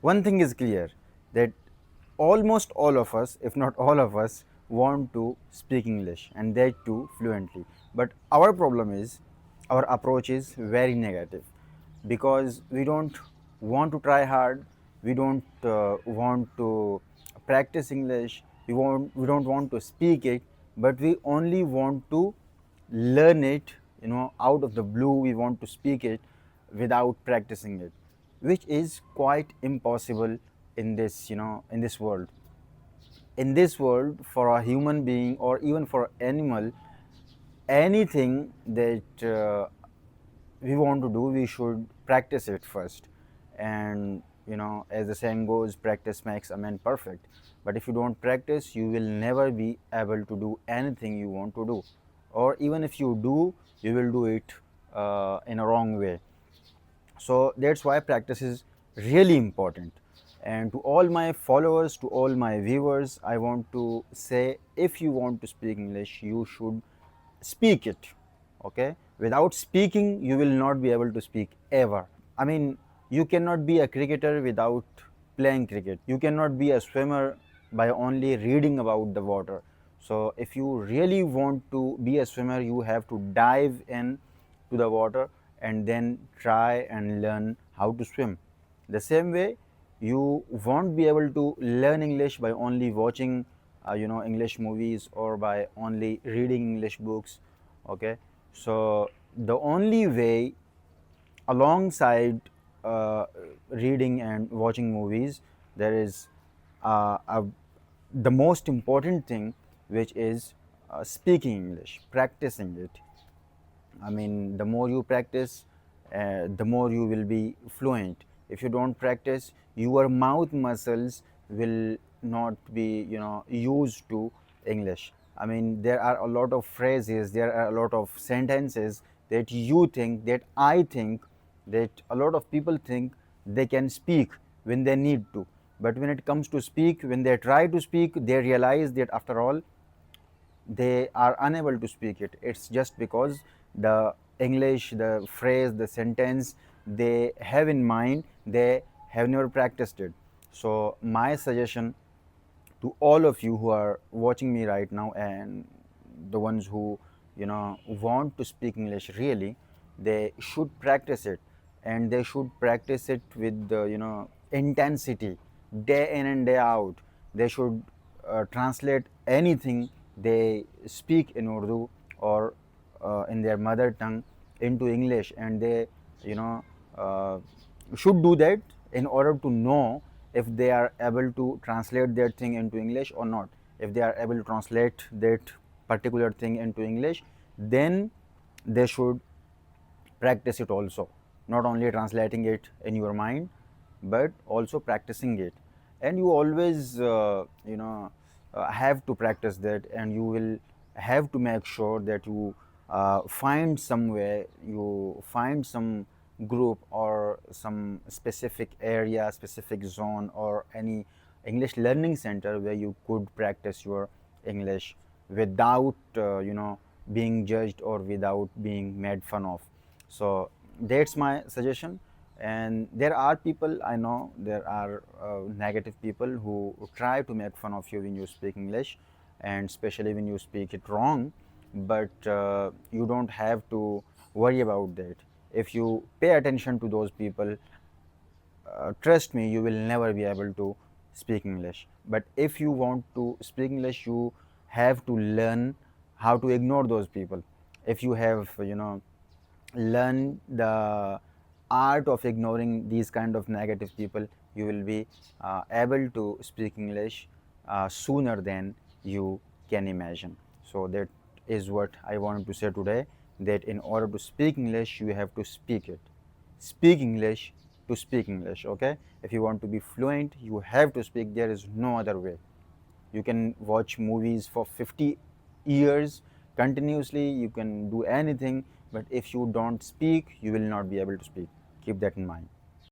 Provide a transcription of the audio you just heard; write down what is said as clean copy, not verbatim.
One thing is clear, that almost all of us, if not all of us, want to speak English, and that too fluently. But our problem is, our approach is very negative, because we don't want to try hard, we don't want to practice English, we don't want to speak it, but we only want to learn it, out of the blue. We want to speak it without practicing it, which is quite impossible in this, in this world. In this world, for a human being or even for animal, anything that we want to do, we should practice it first. And as the saying goes, practice makes a man perfect. But if you don't practice, you will never be able to do anything you want to do. Or even if you do, you will do it in a wrong way. So that's why practice is really important. And to all my followers, to all my viewers, I want to say, if you want to speak English, you should speak it. Okay, without speaking you will not be able to speak ever. I mean, you cannot be a cricketer without playing cricket. You cannot be a swimmer by only reading about the water. So if you really want to be a swimmer, you have to dive in to the water and then try and learn how to swim. The same way, you won't be able to learn English by only watching English movies or by only reading English books. Okay, so the only way, alongside reading and watching movies, there is the most important thing, which is speaking English, practicing it. I mean, the more you practice, the more you will be fluent. If you don't practice, your mouth muscles will not be, used to English. I mean, there are a lot of phrases, there are a lot of sentences that you think, that I think, that a lot of people think they can speak when they need to. But when it comes to speak, when they try to speak, they realize that after all, they are unable to speak it. It's just because the English, the phrase, the sentence they have in mind, they have never practiced it. So my suggestion to all of you who are watching me right now, and the ones who want to speak English really, they should practice it, and they should practice it with the intensity, day in and day out. They should translate anything they speak in Urdu or in their mother tongue into English, and they you know uh, should do that in order to know if they are able to translate that thing into English or not. If they are able to translate that particular thing into English, then they should practice it also. Not only translating it in your mind, but also practicing it. And you always, have to practice that, and you will have to make sure that you find some way, you find some group or some specific area, specific zone, or any English learning center where you could practice your English without being judged or without being made fun of. So that's my suggestion. And there are people, I know there are negative people who try to make fun of you when you speak English, and especially when you speak it wrong. But you don't have to worry about that. If you pay attention to those people, trust me, you will never be able to speak English. But if you want to speak English, you have to learn how to ignore those people. If you have learn the art of ignoring these kind of negative people, you will be able to speak English sooner than you can imagine. So that is what I wanted to say today, that in order to speak English, you have to speak it. Speak English to speak English. Okay, if you want to be fluent, you have to speak. There is no other way. You can watch movies for 50 years continuously, you can do anything, but if you don't speak, you will not be able to speak. Keep that in mind.